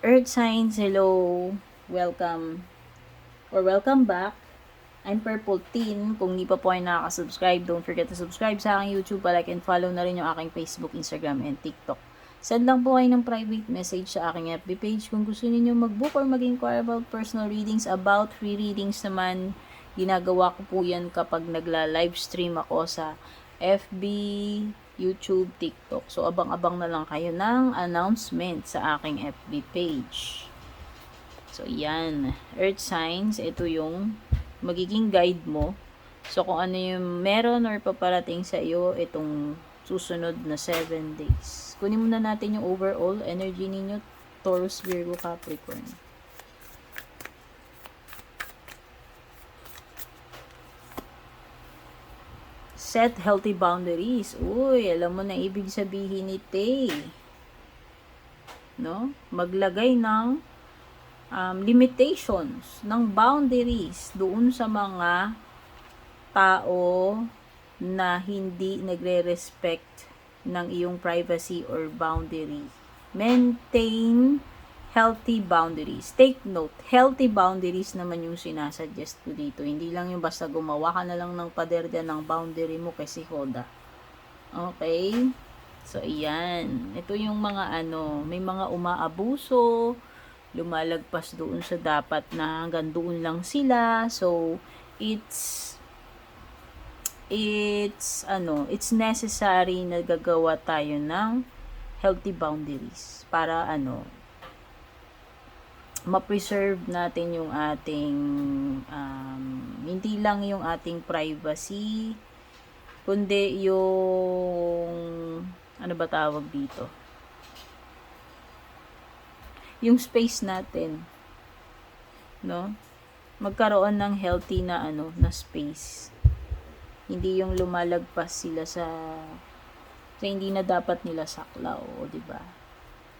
Earth signs, hello. Welcome or welcome back. I'm Purple Teen. Kung hindi pa po ay nakaka-subscribe, don't forget to subscribe sa aking YouTube, like and follow na rin yung aking Facebook, Instagram, and TikTok. Send lang po kayo ng private message sa aking FB page kung gusto niyo mag-book or mag-inquire about personal readings. About free readings naman, ginagawa ko po yan kapag nagla-livestream ako sa FB, YouTube, TikTok. So, abang-abang na lang kayo ng announcement sa aking FB page. So, yan. Earth signs, ito yung magiging guide mo. So, kung ano yung meron or paparating sa iyo, itong susunod na 7 days. Kunin muna natin yung overall energy ninyo, Taurus, Virgo, Capricorn. Set healthy boundaries. Uy, alam mo na ibig sabihin ni Tay. No? Maglagay ng limitations, ng boundaries doon sa mga tao na hindi nagre-respect ng iyong privacy or boundary. Maintain healthy boundaries. Take note, healthy boundaries naman yung sinasuggest ko dito. Hindi lang yung basta gumawa ka na lang ng pader dyan ng boundary mo kasi hoda. Okay? So, ayan. Ito yung mga may mga umaabuso, lumalagpas doon sa dapat na hanggang doon lang sila. So, it's necessary na gagawa tayo ng healthy boundaries para ma-preserve natin yung ating hindi lang yung ating privacy, kundi yung ano ba tawag dito, yung space natin, no? Magkaroon ng healthy na na space. Hindi yung lumalagpas sila sa hindi na dapat nila saklaw, di ba?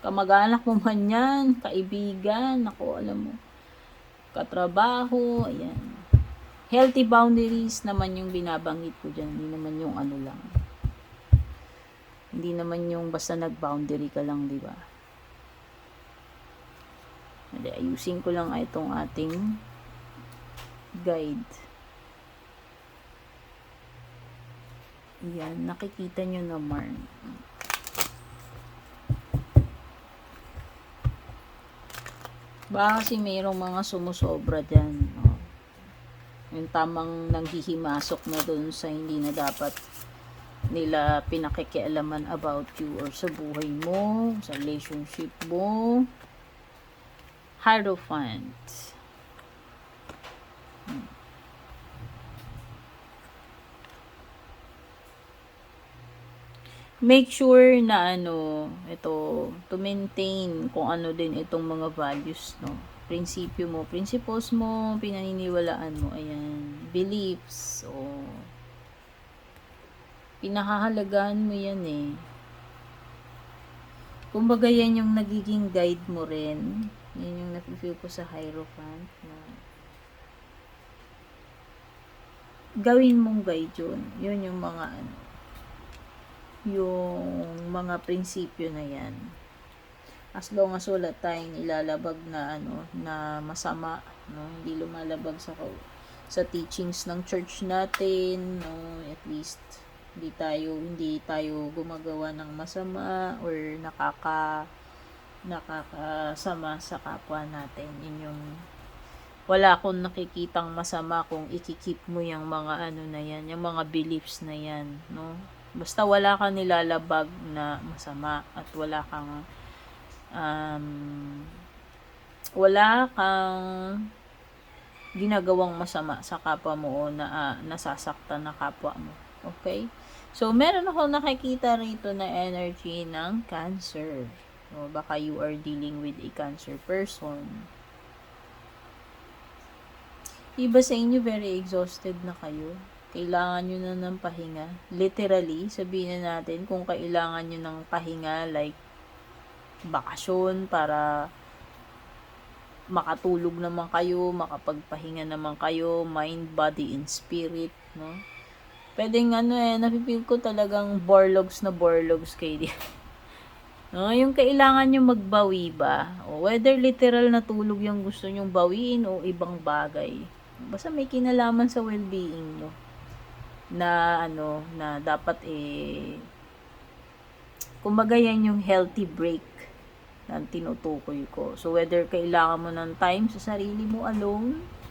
Kamag-anak mo man yan, kaibigan, ako alam mo, katrabaho, ayan. Healthy boundaries naman yung binabanggit ko dyan, hindi naman yung lang. Hindi naman yung basta nag-boundary ka lang, di ba? Ayusin ko lang itong ating guide. Yan, nakikita nyo naman. Baka kasi mayroong mga sumusobra dyan. No? Yung tamang nanghihimasok na dun sa hindi na dapat nila pinakikialaman about you or sa buhay mo, sa relationship mo. Hierophant. Make sure na ito, to maintain kung ano din itong mga values, no? Prinsipyo mo, principles mo, pinaniniwalaan mo, ayan, beliefs, o pinakahalagahan mo yan eh. Kumbaga yan yung nagiging guide mo rin. Yan yung nafe-feel ko sa Hierophant na gawin mong guide yun. Yun yung mga yung mga prinsipyo na yan. As long as wala tayong ilalabag na na masama, no, hindi lumalabag sa teachings ng church natin, no, at least hindi tayo gumagawa ng masama or nakakasama sa kapwa natin. Yun yung wala akong nakikitang masama kung ikikip mo yung mga na yan, yung mga beliefs na yan, no. Basta wala kang nilalabag na masama at wala kang ginagawang masama sa kapwa mo o na nasasaktan na kapwa mo. Okay? So, meron ako nakikita rito na energy ng Cancer. So, baka you are dealing with a Cancer person. Iba sa inyo, very exhausted na kayo. Kailangan nyo na ng pahinga. Literally, sabihin na natin kung kailangan nyo ng pahinga, like bakasyon para makatulog naman kayo, makapagpahinga naman kayo, mind, body, and spirit, no? Pwedeng napipil ko talagang borlogs kayo. No, yung kailangan nyo magbawi ba? O O whether literal na tulog yung gusto nyong bawiin o ibang bagay. Basta may kinalaman sa well-being nyo na na dapat kumbaga yan yung healthy break na tinutukoy ko. So whether kailangan mo ng time sa sarili mo alone,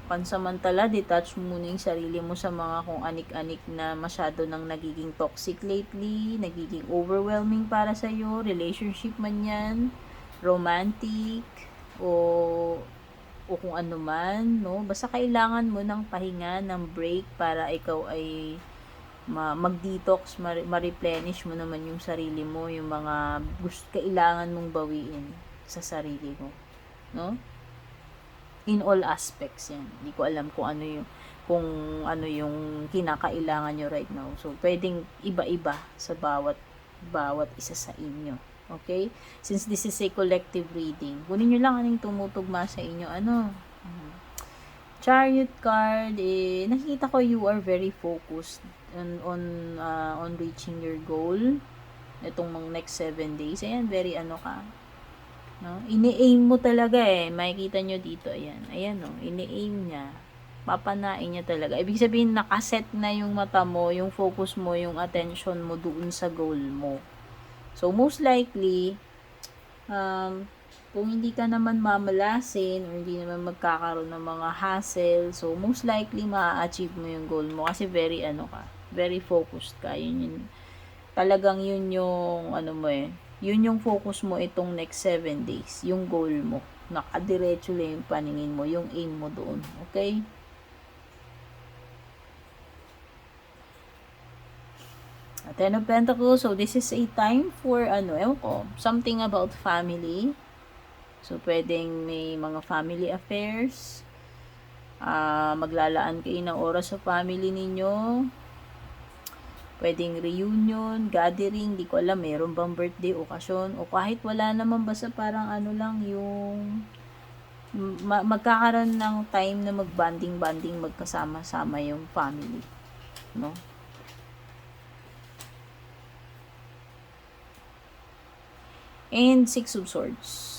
pansamantala, detach mo muna yung sarili mo sa mga kung anik-anik na masyado nang nagiging toxic lately, nagiging overwhelming para sa'yo, relationship man yan, romantic, o kung ano man, no? Basta kailangan mo ng pahinga, ng break para ikaw ay mag-detox, ma-replenish mo naman yung sarili mo, yung mga kailangan mong bawiin sa sarili mo, no? In all aspects yan. Hindi ko alam kung ano yung kinakailangan nyo right now. So, pwedeng iba-iba sa bawat isa sa inyo. Okay? Since this is a collective reading, kunin nyo lang anong tumutugma sa inyo. Chariot card, nakikita ko you are very focused on reaching your goal. Itong mga next 7 days. Ayan, very ka. No? Ini-aim mo talaga makikita nyo dito, ayan ini-aim niya, papanain niya talaga, ibig sabihin nakaset na yung mata mo, yung focus mo, yung attention mo doon sa goal mo. So most likely kung hindi ka naman mamalasin or hindi naman magkakaroon ng mga hassle, so most likely ma-achieve mo yung goal mo kasi very very focused ka. Yun talagang yun yung yun yung focus mo itong next 7 days. Yung goal mo. Nakadiretso lang yung paningin mo. Yung aim mo doon. Okay? Ten of Pentacles. So, this is a time for, something about family. So, pwedeng may mga family affairs. Maglalaan kayo ng oras sa family ninyo. Pwedeng reunion, gathering, di ko alam, meron bang birthday, okasyon, o kahit wala naman, basta parang lang yung magkakaroon ng time na mag-banding, magkasama-sama yung family, no? And 6 of Swords.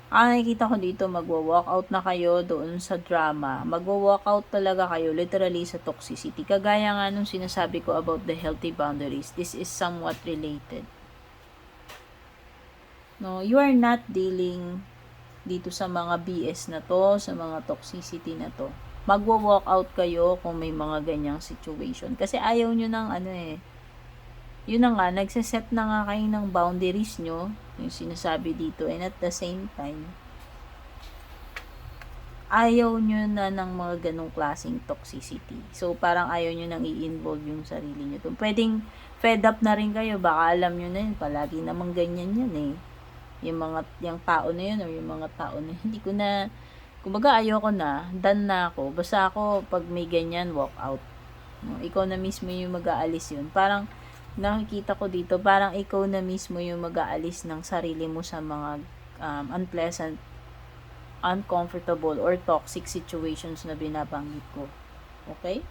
Nakikita ko dito, magwa-walkout na kayo doon sa drama. Magwa-walkout talaga kayo, literally, sa toxicity. Kagaya nga nung sinasabi ko about the healthy boundaries, this is somewhat related. No, you are not dealing dito sa mga BS na to, sa mga toxicity na to. Magwa-walkout kayo kung may mga ganyang situation. Kasi ayaw nyo ng yun na nga, nagsaset na nga kayo ng boundaries nyo, yung sinasabi dito, and at the same time, ayaw nyo na ng mga ganong klaseng toxicity. So, parang ayaw nyo nang i-involve yung sarili nyo. Pwedeng fed up na rin kayo, baka alam nyo na yun, palagi namang ganyan yan yung tao na yun, or yung mga tao na hindi ko na, kumbaga ayoko na, done na ako, basta ako, pag may ganyan, walk out. No? Ikaw na mismo yung mag-aalis yun. Parang, nakikita ko dito, parang ikaw na mismo yung mag-aalis ng sarili mo sa mga unpleasant, uncomfortable, or toxic situations na binabanggit ko. Okay?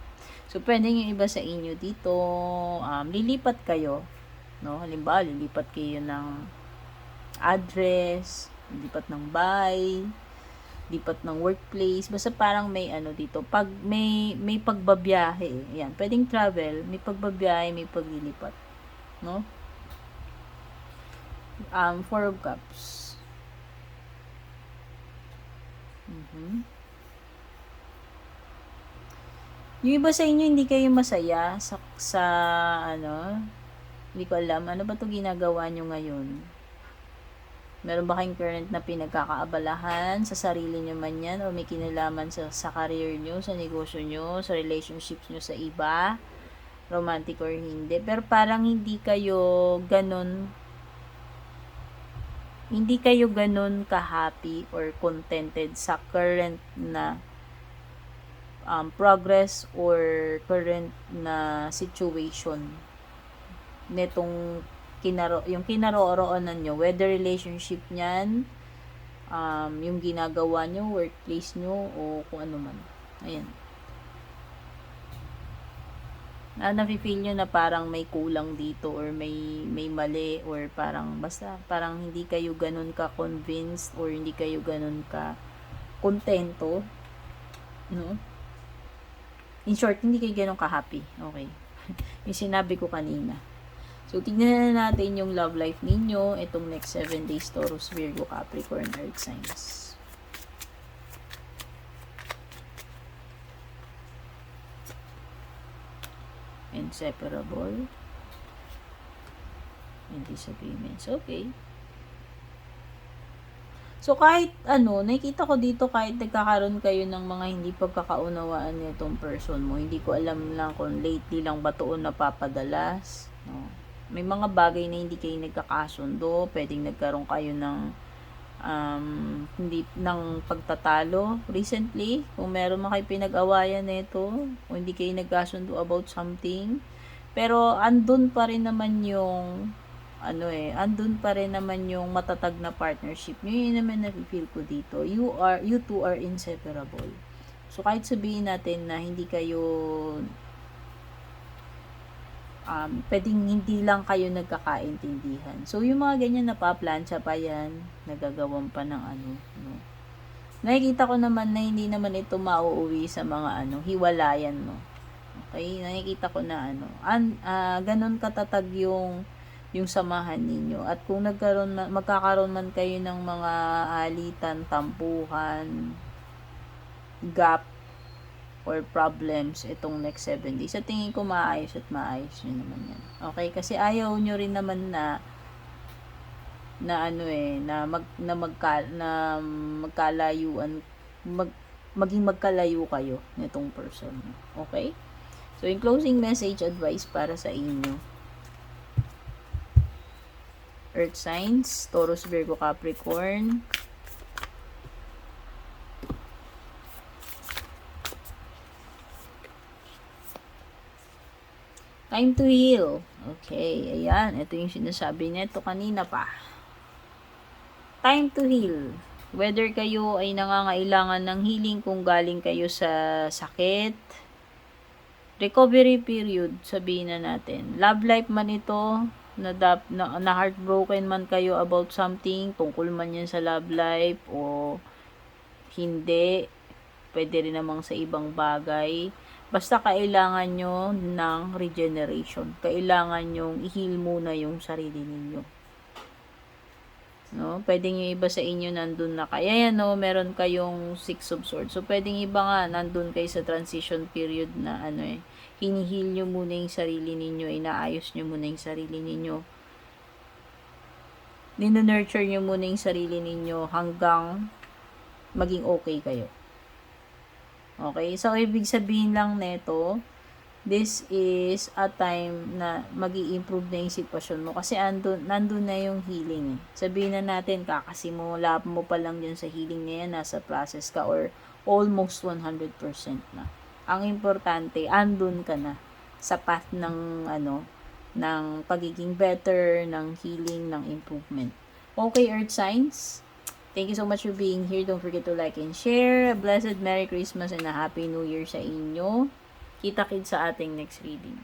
So, pwede yung iba sa inyo dito, lilipat kayo, no? Halimbawa, lilipat kayo ng address, lilipat ng bahay, lipat ng workplace, basta parang may dito, pag may pagbabiyahe, yan, pwedeng travel, may pagbabiyahe, may paglilipat, no? 4 of Cups. Yung iba sa inyo, hindi kayo masaya sa hindi ko alam, ano ba to ginagawa nyo ngayon? Meron ba kayong current na pinagkakaabalahan sa sarili nyo man yan, o may kinalaman sa career nyo, sa negosyo nyo, sa relationships nyo sa iba, romantic or hindi. Pero parang hindi kayo ganun ka-happy or contented sa current na progress or current na situation netong yung kinaroroonan nyo, whether relationship nyan, yung ginagawa nyo, workplace nyo, o kung ano man. Ayan. nafe-feel nyo na parang may kulang dito or may mali or parang basta parang hindi kayo ganun ka convinced or hindi kayo ganun ka kontento, no? In short, hindi kayo ganun ka happy. Okay. Yung sinabi ko kanina. So, tignan na natin yung love life ninyo itong next 7 days, Taurus, Virgo, Capricorn, Earth signs. Inseparable. And disagreements. Okay. So, kahit nakikita ko dito kahit nagkakaroon kayo ng mga hindi pagkakaunawaan nitong person mo, hindi ko alam lang kung lately lang ba ito napapadalas, no? May mga bagay na hindi kayo nagkakasundo, pwedeng nagkaroon kayo ng hindi ng pagtatalo recently, kung meron man kayo pinag-awayan nito, o hindi kayo nagkasundo about something, pero andun pa rin naman yung andun pa rin naman yung matatag na partnership nyo. Yun naman na-feel ko dito. You two are inseparable. So, kahit sabihin natin na hindi kayo pwedeng hindi lang kayo nagkakaintindihan. So, yung mga ganyan napaplansya pa yan, nagagawan pa ng no. Nakikita ko naman na hindi naman ito mauuwi sa mga hiwalayan, no. Okay, nakikita ko na ganun katatag yung samahan ninyo. At kung magkakaroon man kayo ng mga alitan, tampuhan, gap, or problems itong next 7 days, sa tingin ko maayos at maayos nyo naman yan. Okay? Kasi ayaw nyo rin naman na magkalayuan, maging magkalayo kayo nitong person. Okay? So, in closing message, advice para sa inyo. Earth signs, Taurus, Virgo, Capricorn. Time to heal. Okay, ayan. Ito yung sinasabi nito kanina pa. Time to heal. Whether kayo ay nangangailangan ng healing, kung galing kayo sa sakit, recovery period, sabihin na natin. Love life man ito, na heartbroken man kayo about something, tungkol man yan sa love life o hindi, pwede rin namang sa ibang bagay. Basta kailangan nyo ng regeneration. Kailangan nyo i-heal muna yung sarili ninyo. No? Pwedeng yung iba sa inyo nandun na kaya yan, no? Meron kayong 6 of Swords. So, pwedeng iba nga nandun kayo sa transition period na hinihil nyo muna yung sarili ninyo, inaayos nyo muna yung sarili ninyo, ninunurture nyo muna yung sarili ninyo hanggang maging okay kayo. Okay? So, ibig sabihin lang neto, this is a time na mag-i-improve na yung sitwasyon mo kasi nandun na yung healing. Sabihin na natin, kakasimula mo pa lang dyan sa healing na yan, nasa process ka or almost 100% na. Ang importante, andun ka na sa path ng ng pagiging better, ng healing, ng improvement. Okay, Earth signs, thank you so much for being here. Don't forget to like and share. A blessed Merry Christmas and a Happy New Year sa inyo. Kita-kits sa ating next reading.